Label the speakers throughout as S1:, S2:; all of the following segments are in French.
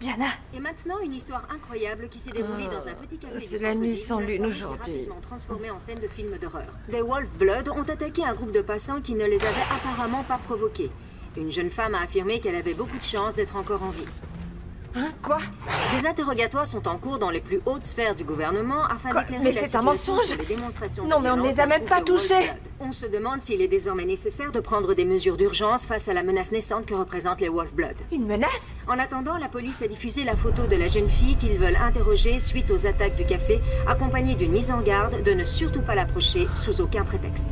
S1: Jana.
S2: Et maintenant, une histoire incroyable qui s'est déroulée dans un petit café.
S1: C'est la nuit sans lune aujourd'hui.
S2: Transformée en scène de film d'horreur. Des Wolf-Blood ont attaqué un groupe de passants qui ne les avait apparemment pas provoqués. Une jeune femme a affirmé qu'elle avait beaucoup de chance d'être encore en vie.
S1: Hein? Quoi?
S2: Des interrogatoires sont en cours dans les plus hautes sphères du gouvernement afin d'éclairer
S1: Mais
S2: la
S1: c'est un
S2: situation
S1: mensonge!
S2: sur les démonstrations
S1: Non, mais on ne les a même pas touchés!
S2: On se demande s'il est désormais nécessaire de prendre des mesures d'urgence face à la menace naissante que représentent les Wolf-Blood.
S1: Une menace?
S2: En attendant, la police a diffusé la photo de la jeune fille qu'ils veulent interroger suite aux attaques du café, accompagnée d'une mise en garde de ne surtout pas l'approcher sous aucun prétexte.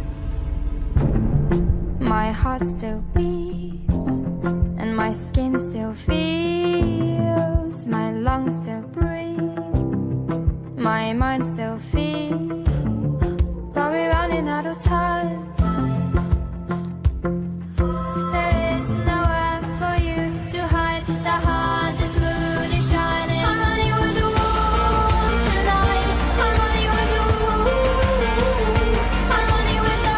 S3: My heart still beats and my skin still feels, my lungs still breathe, my mind still feels, but we're running out of time. There is nowhere for you to hide, the heart this moon is shining. I'm running with the wolves tonight, I'm running with the wolves, I'm running with the...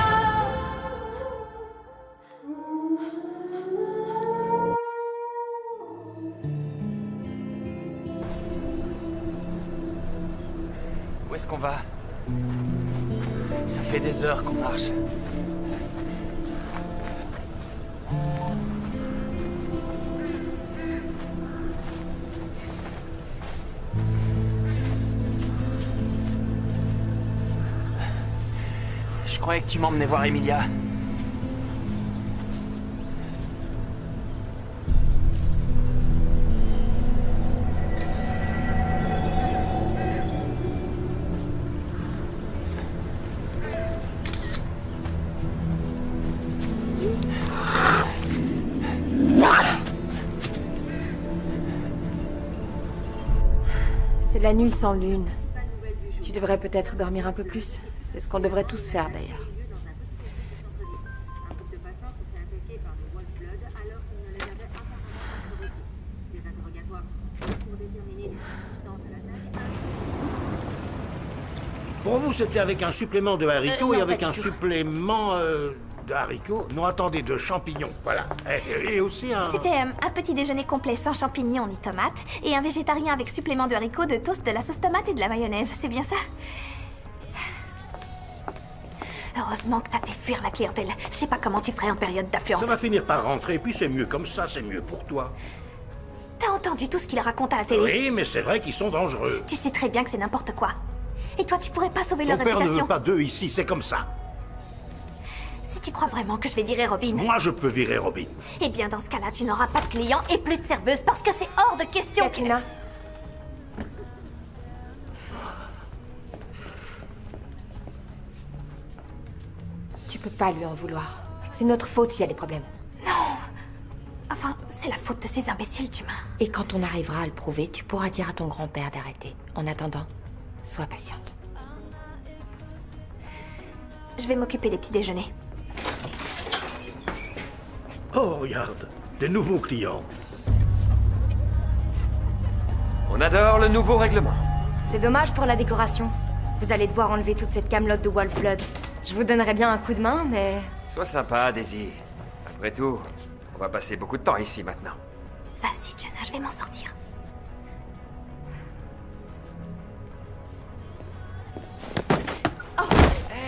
S4: Où est-ce qu'on va? Ça fait des heures qu'on marche. Je croyais que tu m'emmenais voir Emilia.
S1: C'est la nuit sans lune. Tu devrais peut-être dormir un peu plus. C'est ce qu'on devrait tous faire d'ailleurs.
S2: Un groupe de passants s'est fait attaquer par les Wolf-Blood alors qu'on ne les avait apparemment pas provoqués. Des interrogatoires sont en cours pour déterminer les circonstances de l'attaque.
S5: Pour vous, c'était avec un supplément de haricots
S1: non,
S5: et avec
S1: pas
S5: un
S1: du tout.
S5: supplément de haricots. Non, attendez, de champignons, voilà. Et aussi un...
S6: C'était un petit déjeuner complet sans champignons ni tomates et un végétarien avec supplément de haricots, de toast, de la sauce tomate et de la mayonnaise. C'est bien ça? Heureusement que t'as fait fuir la clientèle. Je sais pas comment tu ferais en période d'affluence.
S5: Ça va finir par rentrer, et puis c'est mieux comme ça, c'est mieux pour toi.
S6: T'as entendu tout ce qu'il raconte à la télé?
S5: Oui, mais c'est vrai qu'ils sont dangereux.
S6: Tu sais très bien que c'est n'importe quoi. Et toi, tu pourrais pas sauver
S5: Mon
S6: leur
S5: père ne
S6: réputation?
S5: veut pas d'eux ici, c'est comme ça.
S6: Si tu crois vraiment que je vais virer Robin,
S5: Moi, je peux virer Robin.
S6: eh bien dans ce cas-là, tu n'auras pas de clients et plus de serveuses parce que c'est hors de question que...
S1: Katrina. Tu peux pas lui en vouloir. C'est notre faute s'il y a des problèmes.
S6: Enfin, c'est la faute de ces imbéciles d'humains.
S1: Et quand on arrivera à le prouver, tu pourras dire à ton grand-père d'arrêter. En attendant, sois patiente.
S6: Je vais m'occuper des petits déjeuners.
S5: Oh, regarde, des nouveaux clients.
S4: On adore le nouveau règlement.
S7: C'est dommage pour la décoration. Vous allez devoir enlever toute cette camelote de Wolf-Blood. Je vous donnerais bien un coup de main, mais...
S4: Sois sympa, Daisy. Après tout, on va passer beaucoup de temps ici maintenant.
S6: Vas-y, Jana, je vais m'en sortir.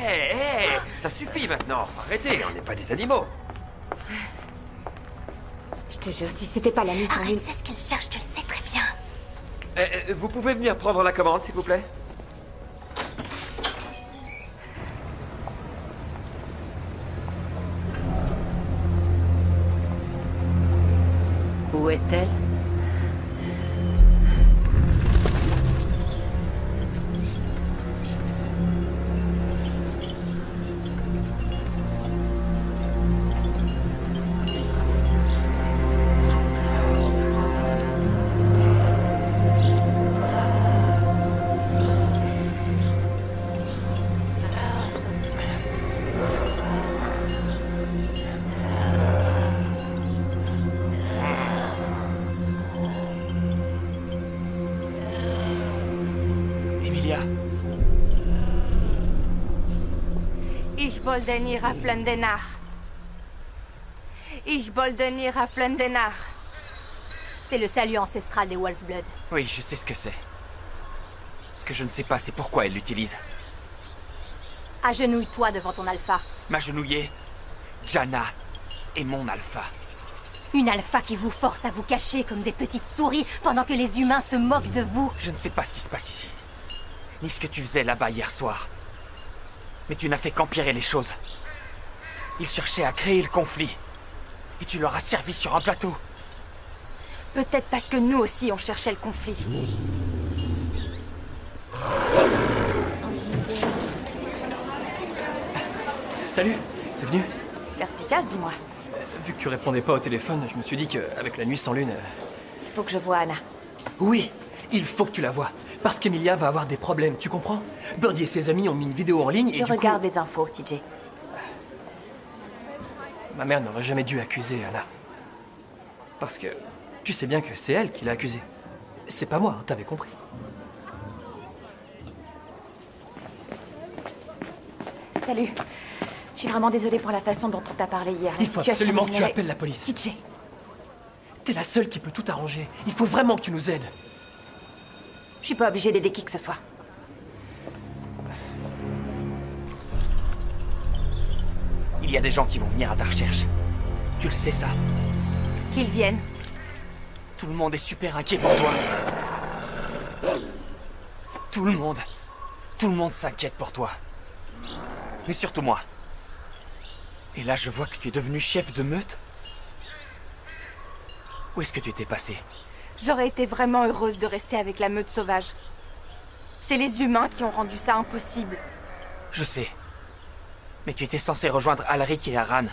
S4: Hé, hé, ça suffit maintenant. Arrêtez, on n'est pas des animaux.
S1: Je te jure, si c'était pas la nuit sans lune...
S6: Arrête, c'est ce qu'ils cherchent, tu le sais très bien.
S4: Vous pouvez venir prendre la commande, s'il vous plaît?
S1: Où est-elle?
S4: Emilia.
S7: Ich wollte nie raflen danach. Ich wollte nie raflen danach.
S8: C'est le salut ancestral des Wolf-Blood.
S9: Oui, je sais ce que c'est. Ce que je ne sais pas, c'est pourquoi elle l'utilise.
S8: Agenouille-toi devant ton alpha.
S9: M'agenouiller, Jana est mon alpha.
S8: Une alpha qui vous force à vous cacher comme des petites souris pendant que les humains se moquent de vous.
S9: Je ne sais pas ce qui se passe ici. Ni ce que tu faisais là-bas hier soir. Mais tu n'as fait qu'empirer les choses. Ils cherchaient à créer le conflit. Et tu leur as servi sur un plateau.
S7: Peut-être parce que nous aussi on cherchait le conflit.
S10: Salut, t'es venu?
S7: Perspicace, dis-moi.
S10: Vu que tu répondais pas au téléphone, je me suis dit qu'avec la nuit sans lune...
S7: Il faut que je voie Anna.
S10: Oui, il faut que tu la vois. Parce qu'Emilia va avoir des problèmes, tu comprends? Birdie et ses amis ont mis une vidéo en ligne et
S7: Je regarde les infos, TJ.
S10: Ma mère n'aurait jamais dû accuser Anna. Parce que tu sais bien que c'est elle qui l'a accusée. C'est pas moi, t'avais compris.
S1: Salut. Je suis vraiment désolée pour la façon dont on t'a parlé hier.
S10: Il faut absolument que tu appelles la police.
S1: TJ.
S10: T'es la seule qui peut tout arranger. Il faut vraiment que tu nous aides.
S1: Je suis pas obligée d'aider qui que ce soit.
S9: Il y a des gens qui vont venir à ta recherche. Tu le sais, ça.
S7: Qu'ils viennent.
S9: Tout le monde est super inquiet pour toi. Tout le monde s'inquiète pour toi. Mais surtout moi. Et là, je vois que tu es devenu chef de meute. Où est-ce que tu t'es passé?
S7: J'aurais été vraiment heureuse de rester avec la meute sauvage. C'est les humains qui ont rendu ça impossible.
S9: Je sais. Mais tu étais censé rejoindre Alric et Aran.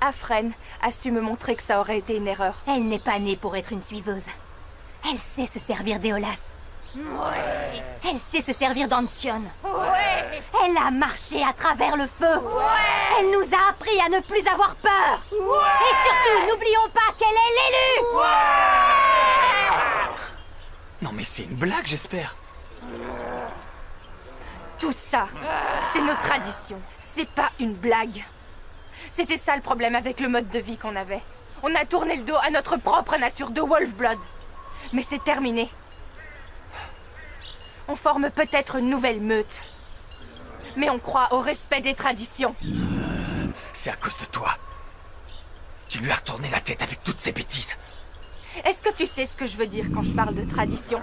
S7: Afren a su me montrer que ça aurait été une erreur.
S8: Elle n'est pas née pour être une suiveuse. Elle sait se servir d'Eolas. Ouais. Elle sait se servir d'Ancion. Ouais. Elle a marché à travers le feu. Ouais. Elle nous a appris à ne plus avoir peur. Ouais. Et surtout, n'oublions pas qu'elle est l'élue. Ouais.
S9: Non mais c'est une blague, j'espère.
S7: Tout ça, c'est nos traditions. C'est pas une blague. C'était ça le problème avec le mode de vie qu'on avait. On a tourné le dos à notre propre nature de Wolf-Blood. Mais c'est terminé. On forme peut-être une nouvelle meute. Mais on croit au respect des traditions.
S9: C'est à cause de toi. Tu lui as retourné la tête avec toutes ces bêtises.
S7: Est-ce que tu sais ce que je veux dire quand je parle de tradition?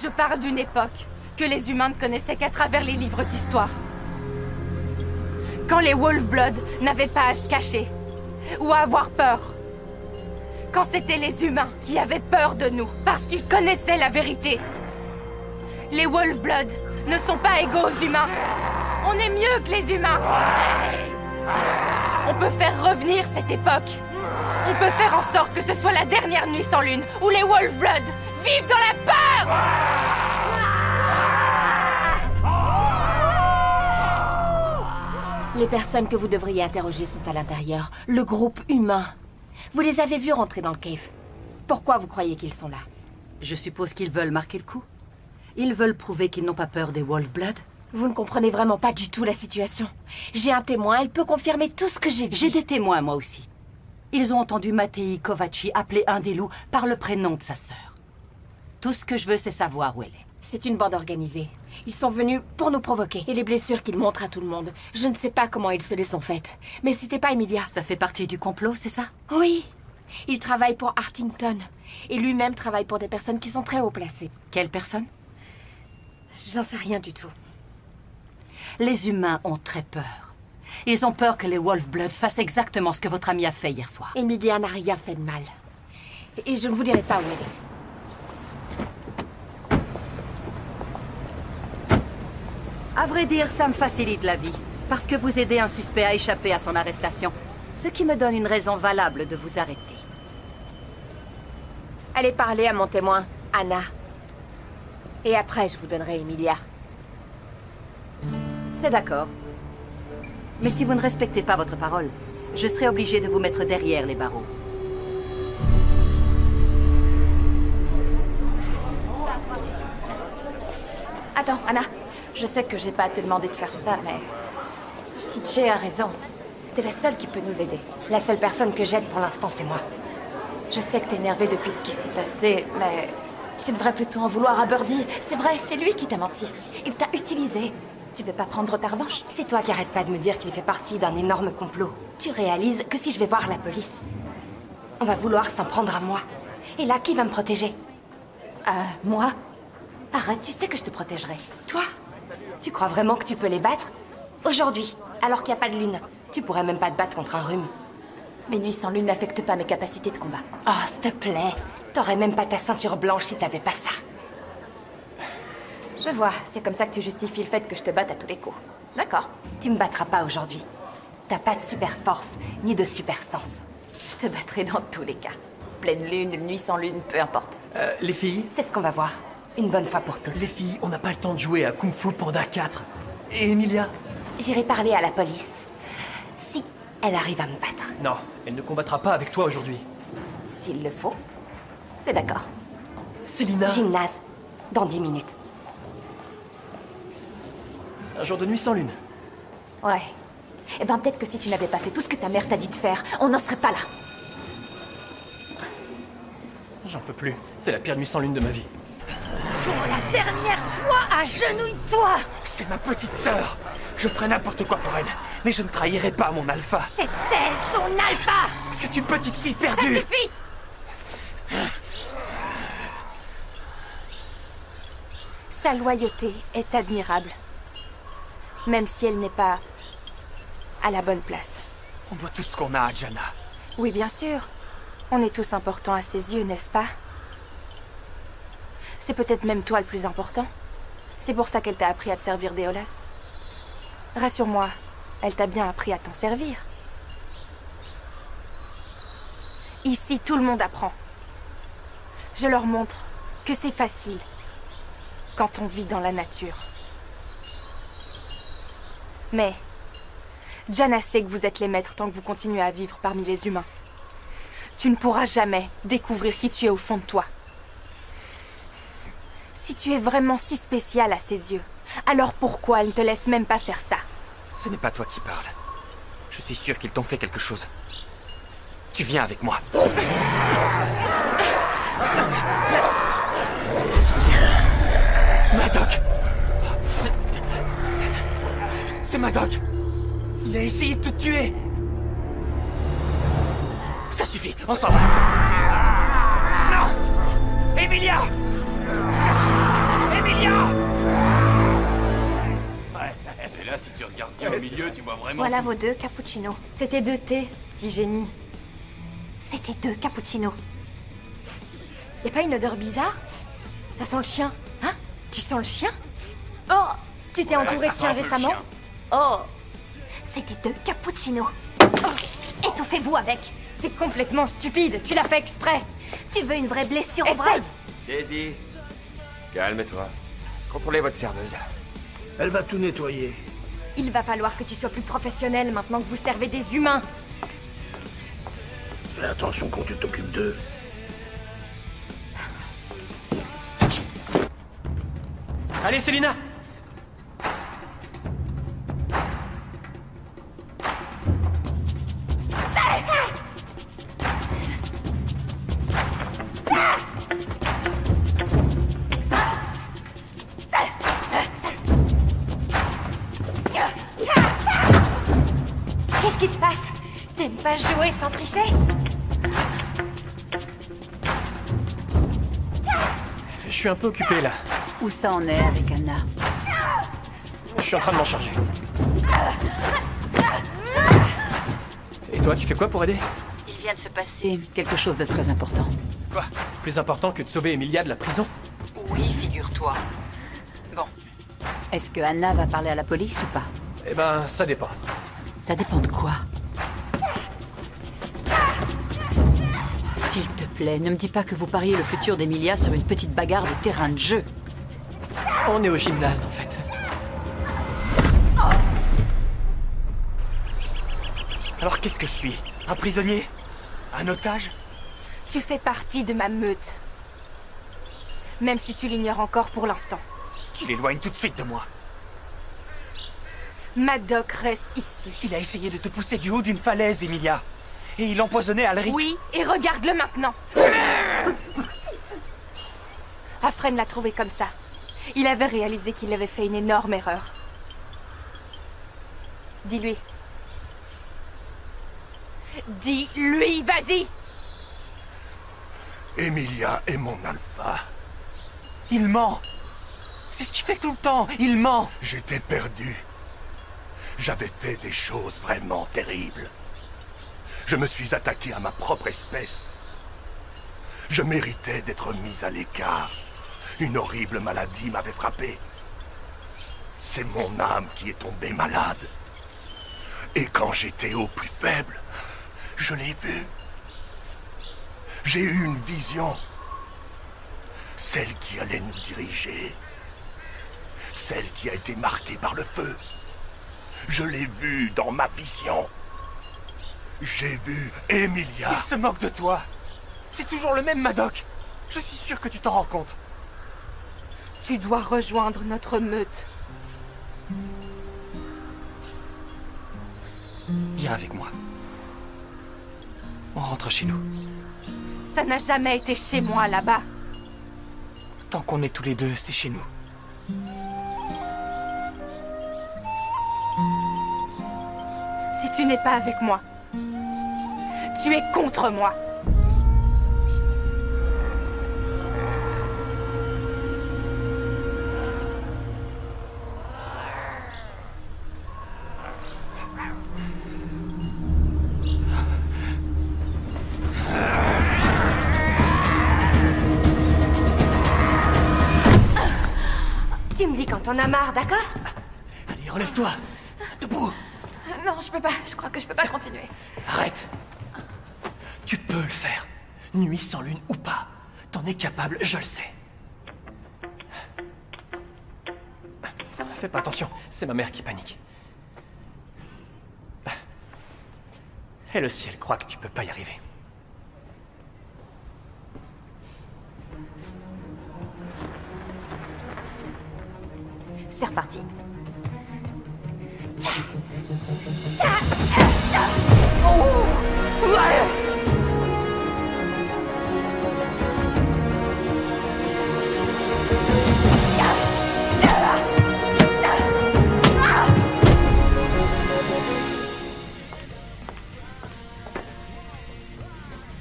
S7: Je parle d'une époque que les humains ne connaissaient qu'à travers les livres d'histoire. Quand les Wolf-Blood n'avaient pas à se cacher ou à avoir peur. Quand c'était les humains qui avaient peur de nous parce qu'ils connaissaient la vérité. Les Wolf-Blood ne sont pas égaux aux humains. On est mieux que les humains. On peut faire revenir cette époque. On peut faire en sorte que ce soit la dernière nuit sans lune où les Wolf-Blood vivent dans la peur.
S1: Les personnes que vous devriez interroger sont à l'intérieur. Le groupe humain. Vous les avez vus rentrer dans le cave. Pourquoi vous croyez qu'ils sont là?
S11: Je suppose qu'ils veulent marquer le coup. Ils veulent prouver qu'ils n'ont pas peur des Wolf-Blood.
S1: Vous ne comprenez vraiment pas du tout la situation. J'ai un témoin, elle peut confirmer tout ce que j'ai dit.
S11: J'ai des témoins, moi aussi. Ils ont entendu Matei Kovaci appeler un des loups par le prénom de sa sœur. Tout ce que je veux, c'est savoir où elle est.
S1: C'est une bande organisée. Ils sont venus pour nous provoquer. Et les blessures qu'ils montrent à tout le monde, je ne sais pas comment ils se les sont faites. Mais c'était pas Emilia.
S11: Ça fait partie du complot, c'est ça?
S1: Oui. Il travaille pour Artington. Et lui-même travaille pour des personnes qui sont très haut placées.
S11: Quelles personnes?
S1: J'en sais rien du tout.
S11: Les humains ont très peur. Ils ont peur que les Wolf-Blood fassent exactement ce que votre ami a fait hier soir.
S1: Emilia n'a rien fait de mal. Et je ne vous dirai pas où elle est.
S11: À vrai dire, ça me facilite la vie. Parce que vous aidez un suspect à échapper à son arrestation. Ce qui me donne une raison valable de vous arrêter.
S1: Allez parler à mon témoin, Anna. Et après, je vous donnerai Emilia.
S11: C'est d'accord. Mais si vous ne respectez pas votre parole, je serai obligée de vous mettre derrière les barreaux.
S1: Attends, Anna. Je sais que j'ai pas à te demander de faire ça, mais... TJ a raison. T'es la seule qui peut nous aider. La seule personne que j'aide pour l'instant, c'est moi. Je sais que t'es énervée depuis ce qui s'est passé, mais tu devrais plutôt en vouloir à Birdie. C'est vrai, c'est lui qui t'a menti. Il t'a utilisé. Tu veux pas prendre ta revanche? C'est toi qui arrêtes pas de me dire qu'il fait partie d'un énorme complot. Tu réalises que si je vais voir la police, on va vouloir s'en prendre à moi. Et là, qui va me protéger? Moi? Arrête, tu sais que je te protégerai. Toi? Tu crois vraiment que tu peux les battre? Aujourd'hui, alors qu'il n'y a pas de lune. Tu pourrais même pas te battre contre un rhume. Les nuits sans lune n'affectent pas mes capacités de combat. Oh, s'il te plaît. T'aurais même pas ta ceinture blanche si t'avais pas ça. Je vois, c'est comme ça que tu justifies le fait que je te batte à tous les coups. D'accord. Tu me battras pas aujourd'hui. T'as pas de super force, ni de super sens. Je te battrai dans tous les cas. Pleine lune, une nuit sans lune, peu importe.
S10: Les filles?
S1: C'est ce qu'on va voir. Une bonne fois pour toutes.
S10: Les filles, on n'a pas le temps de jouer à Kung Fu Panda 4. Et Emilia?
S1: J'irai parler à la police. Si elle arrive à me battre.
S10: Non, elle ne combattra pas avec toi aujourd'hui.
S1: S'il le faut. C'est d'accord.
S10: Célina?
S1: Gymnase. Dans 10 minutes.
S10: Un jour de nuit sans lune.
S1: Ouais. Eh ben peut-être que si tu n'avais pas fait tout ce que ta mère t'a dit de faire, on n'en serait pas là.
S10: J'en peux plus. C'est la pire nuit sans lune de ma vie.
S8: Pour la dernière fois, agenouille-toi!
S9: C'est ma petite sœur. Je ferai n'importe quoi pour elle, mais je ne trahirai pas mon alpha.
S8: C'est elle, ton alpha!
S9: C'est une petite fille
S8: Ça
S9: perdue.
S8: suffit!
S7: Sa loyauté est admirable. Même si elle n'est pas à la bonne place.
S9: On doit tout ce qu'on a à Jana.
S7: Oui, bien sûr. On est tous importants à ses yeux, n'est-ce pas? C'est peut-être même toi le plus important. C'est pour ça qu'elle t'a appris à te servir d'Éolas. Rassure-moi, elle t'a bien appris à t'en servir. Ici, tout le monde apprend. Je leur montre que c'est facile quand on vit dans la nature. Mais Jana sait que vous êtes les maîtres tant que vous continuez à vivre parmi les humains. Tu ne pourras jamais découvrir qui tu es au fond de toi. Si tu es vraiment si spécial à ses yeux, alors pourquoi elle ne te laisse même pas faire ça?
S9: Ce n'est pas toi qui parles. Je suis sûr qu'ils t'ont fait quelque chose. Tu viens avec moi. Madoc! C'est Madoc! Il a essayé de te tuer! Ça suffit, on s'en va! Non! Emilia! Emilia!
S12: Ouais, et là, si tu regardes bien au milieu, tu vois vraiment...
S6: Voilà vos 2 cappuccinos.
S7: C'était 2 thés, dit Génie.
S6: C'était 2 cappuccinos.
S7: Y a pas une odeur bizarre? Ça sent le chien, hein? Tu sens le chien? Oh! Tu t'es entouré de chiens récemment? Oh!
S6: C'était 2 cappuccinos. Étouffez-vous avec.
S7: T'es complètement stupide, tu l'as fait exprès.
S6: Tu veux une vraie blessure au bras?
S7: Essaye!
S4: Daisy, calme-toi. Contrôlez votre serveuse.
S5: Elle va tout nettoyer.
S7: Il va falloir que tu sois plus professionnel maintenant que vous servez des humains.
S5: Fais attention quand tu t'occupes d'eux.
S10: Allez, Célina!
S6: Qu'est-ce qui se passe? T'aimes pas jouer sans tricher?
S10: Je suis un peu occupé là.
S11: Où ça en est avec Anna?
S10: Je suis en train de m'en charger. Et toi, tu fais quoi pour aider?
S11: Il vient de se passer quelque chose de très important.
S10: Quoi? Plus important que de sauver Emilia de la prison?
S11: Oui, figure-toi. Bon. Est-ce que Anna va parler à la police ou pas?
S10: Eh ben, ça dépend.
S11: Ça dépend de quoi? S'il te plaît, ne me dis pas que vous pariez le futur d'Emilia sur une petite bagarre de terrain de jeu.
S10: On est au gymnase, en fait.
S9: Alors qu'est-ce que je suis? Un prisonnier? Un otage?
S7: Tu fais partie de ma meute. Même si tu l'ignores encore pour l'instant.
S9: Tu l'éloignes tout de suite de moi.
S7: Madoc reste ici.
S9: Il a essayé de te pousser du haut d'une falaise, Emilia. Et il empoisonnait Alric.
S7: Oui, et regarde-le maintenant. Afren l'a trouvé comme ça. Il avait réalisé qu'il avait fait une énorme erreur. Dis-lui. Dis-lui, vas-y!
S5: Emilia est mon alpha.
S9: Il ment. C'est ce qu'il fait tout le temps. Il ment.
S5: J'étais perdu. J'avais fait des choses vraiment terribles. Je me suis attaqué à ma propre espèce. Je méritais d'être mis à l'écart. Une horrible maladie m'avait frappé. C'est mon âme qui est tombée malade. Et quand j'étais au plus faible, je l'ai vu. J'ai eu une vision. Celle qui allait nous diriger. Celle qui a été marquée par le feu. Je l'ai vue dans ma vision. J'ai vu Emilia.
S9: Il se moque de toi. C'est toujours le même Madoc. Je suis sûr que tu t'en rends compte.
S7: Tu dois rejoindre notre meute.
S10: Viens avec moi. On rentre chez nous.
S7: Ça n'a jamais été chez moi, là-bas.
S10: Tant qu'on est tous les deux, c'est chez nous.
S7: Si tu n'es pas avec moi, tu es contre moi.
S1: Tu me dis quand t'en as marre, d'accord?
S10: Allez, relève-toi. Debout.
S1: Non, je peux pas. Je crois que je peux pas continuer.
S10: Arrête. Tu peux le faire. Nuit sans lune ou pas. T'en es capable, je le sais. Fais pas attention, c'est ma mère qui panique. Elle aussi, elle croit que tu peux pas y arriver.
S1: C'est reparti.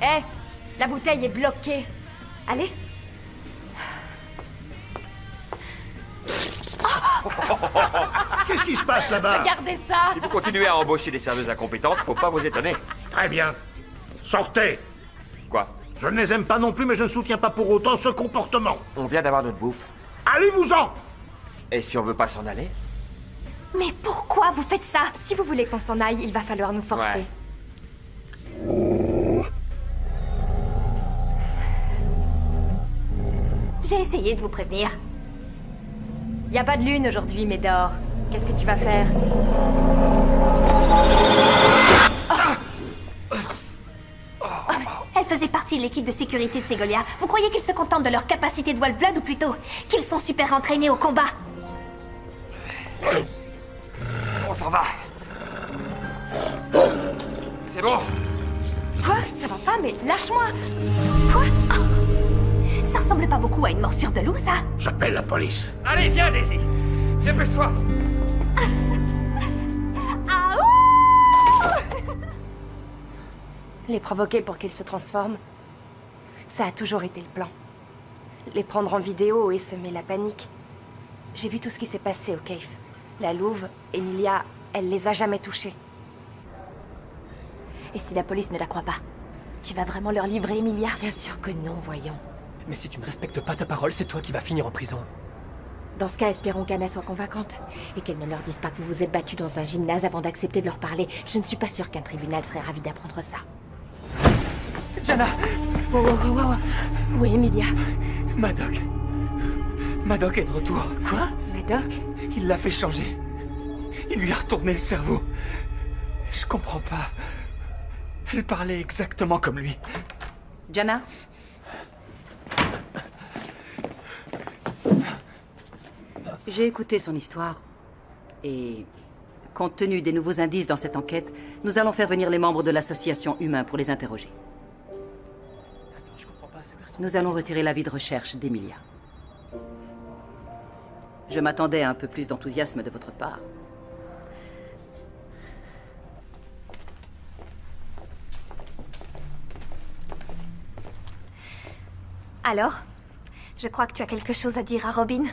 S1: Hé, la bouteille est bloquée. Allez.
S5: Qu'est-ce qui se passe là-bas?
S1: Regardez ça.
S4: Si vous continuez à embaucher des serveuses incompétentes, faut pas vous étonner.
S5: Très bien. Sortez.
S4: Quoi?
S5: Je ne les aime pas non plus, mais je ne soutiens pas pour autant ce comportement.
S4: On vient d'avoir notre bouffe.
S5: Allez-vous-en!
S4: Et si on veut pas s'en aller?
S1: Mais pourquoi vous faites ça? Si vous voulez qu'on s'en aille, il va falloir nous forcer.
S4: Ouais.
S1: J'ai essayé de vous prévenir. Y a pas de lune aujourd'hui, Médor. Qu'est-ce que tu vas faire?
S6: Elle faisait partie de l'équipe de sécurité de Segolia. Vous croyez qu'ils se contentent de leur capacité de Wolf-Blood ou plutôt qu'ils sont super entraînés au combat?
S4: On s'en va. C'est bon.
S1: Quoi? Ça va pas, mais lâche-moi! Quoi?
S6: Ça ressemble pas beaucoup à une morsure de loup, ça?
S5: J'appelle la police.
S4: Allez, viens, Daisy. Dépêche-toi.
S1: Les provoquer pour qu'ils se transforment, ça a toujours été le plan. Les prendre en vidéo et semer la panique. J'ai vu tout ce qui s'est passé au Cave. La louve, Emilia, elle les a jamais touchés. Et si la police ne la croit pas, tu vas vraiment leur livrer Emilia? Bien sûr que non, voyons.
S10: Mais si tu ne respectes pas ta parole, c'est toi qui vas finir en prison.
S1: Dans ce cas, espérons qu'Anna soit convaincante. Et qu'elle ne leur dise pas que vous vous êtes battus dans un gymnase avant d'accepter de leur parler. Je ne suis pas sûre qu'un tribunal serait ravi d'apprendre ça.
S9: Jana!
S1: Où est Emilia?
S9: Madoc. Madoc est de retour.
S1: Quoi? Madoc?
S9: Il l'a fait changer. Il lui a retourné le cerveau. Je comprends pas. Elle parlait exactement comme lui.
S11: Jana? J'ai écouté son histoire. Et Compte tenu des nouveaux indices dans cette enquête, nous allons faire venir les membres de l'association Humain pour les interroger.
S10: Attends, je comprends pas, c'est personne.
S11: Nous allons retirer l'avis de recherche d'Emilia. Je m'attendais à un peu plus d'enthousiasme de votre part.
S6: Alors, je crois que tu as quelque chose à dire à Robin.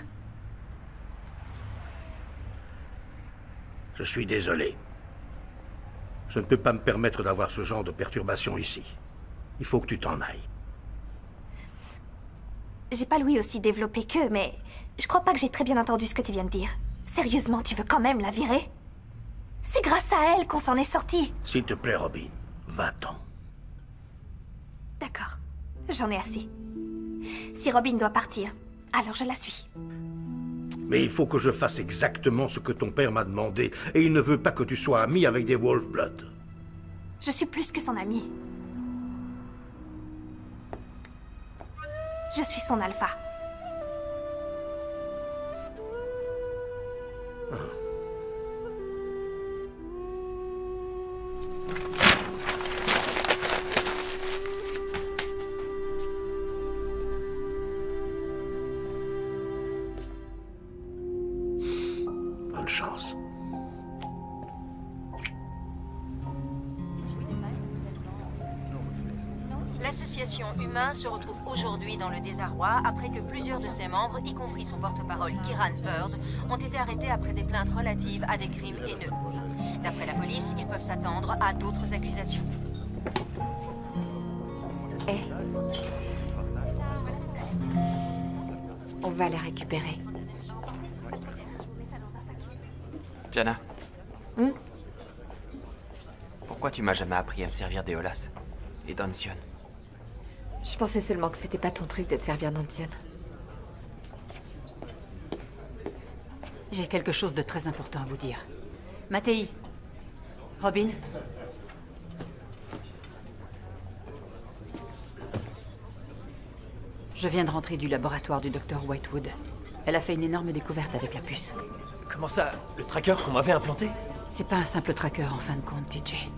S13: Je suis désolé. Je ne peux pas me permettre d'avoir ce genre de perturbation ici. Il faut que tu t'en ailles.
S6: J'ai pas l'ouïe aussi développé qu'eux, mais je crois pas que j'ai très bien entendu ce que tu viens de dire. Sérieusement, tu veux quand même la virer? C'est grâce à elle qu'on s'en est sorti.
S13: S'il te plaît, Robin, va-t'en.
S6: D'accord, j'en ai assez. Si Robin doit partir, alors je la suis.
S13: Mais il faut que je fasse exactement ce que ton père m'a demandé, et il ne veut pas que tu sois ami avec des Wolf-Blood.
S6: Je suis plus que son amie. Je suis son alpha.
S13: Bonne chance.
S2: L'association Humain se retrouve aujourd'hui dans le désarroi après que plusieurs de ses membres, y compris son porte-parole Kieran Bird, ont été arrêtés après des plaintes relatives à des crimes haineux. D'après la police, ils peuvent s'attendre à d'autres accusations.
S1: On va la récupérer.
S9: Jana. Pourquoi tu m'as jamais appris à me servir d'Eolas et d'Ancion?
S1: Je pensais seulement que c'était pas ton truc de te servir d'Ancienne.
S11: J'ai quelque chose de très important à vous dire. Mattei, Robin. Je viens de rentrer du laboratoire du docteur Whitewood. Elle a fait une énorme découverte avec la puce.
S10: Comment ça? Le tracker qu'on m'avait implanté?
S11: C'est pas un simple tracker en fin de compte, TJ.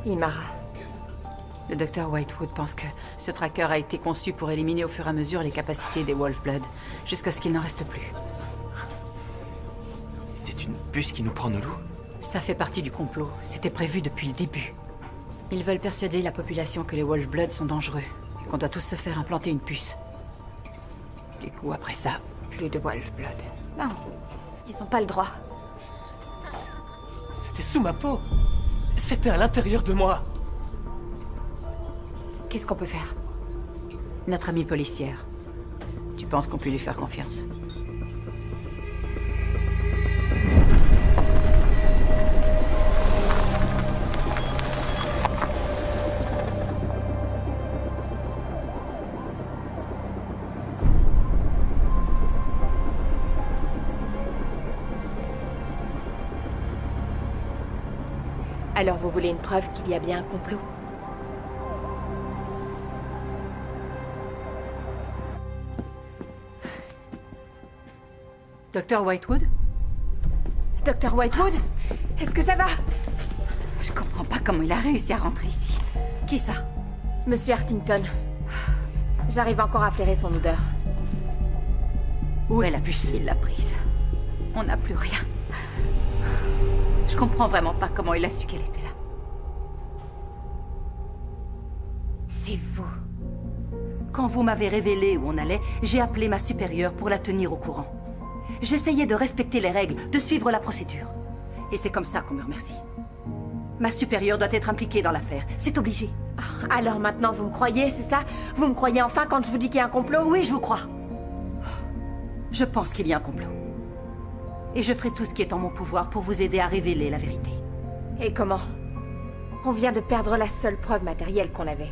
S1: Imara.
S11: Le docteur Whitewood pense que ce tracker a été conçu pour éliminer au fur et à mesure les capacités des Wolf-Blood, jusqu'à ce qu'il n'en reste plus.
S9: C'est une puce qui nous prend nos loups?
S11: Ça fait partie du complot. C'était prévu depuis le début. Ils veulent persuader la population que les Wolf-Blood sont dangereux, et qu'on doit tous se faire implanter une puce. Du coup, après ça...
S1: Plus de Wolf-Blood. Non, ils ont pas le droit.
S10: C'était sous ma peau. C'était à l'intérieur de moi.
S1: Qu'est-ce qu'on peut faire?
S11: Notre amie policière. Tu penses qu'on peut lui faire confiance?
S1: Alors vous voulez une preuve qu'il y a bien un complot?
S11: Docteur Whitewood?
S1: Docteur Whitewood? Est-ce que ça va?
S11: Je comprends pas comment il a réussi à rentrer ici. Qui ça?
S1: Monsieur Hartington. J'arrive encore à flairer son odeur.
S11: Où est la puce? Il l'a prise. On n'a plus rien. Je comprends vraiment pas comment il a su qu'elle était là. C'est vous. Quand vous m'avez révélé où on allait, j'ai appelé ma supérieure pour la tenir au courant. J'essayais de respecter les règles, de suivre la procédure. Et c'est comme ça qu'on me remercie. Ma supérieure doit être impliquée dans l'affaire. C'est obligé.
S1: Alors maintenant, vous me croyez, c'est ça? Vous me croyez enfin quand je vous dis qu'il y a un complot?
S11: Oui, je vous crois. Je pense qu'il y a un complot. Et je ferai tout ce qui est en mon pouvoir pour vous aider à révéler la vérité.
S1: Et comment? On vient de perdre la seule preuve matérielle qu'on avait.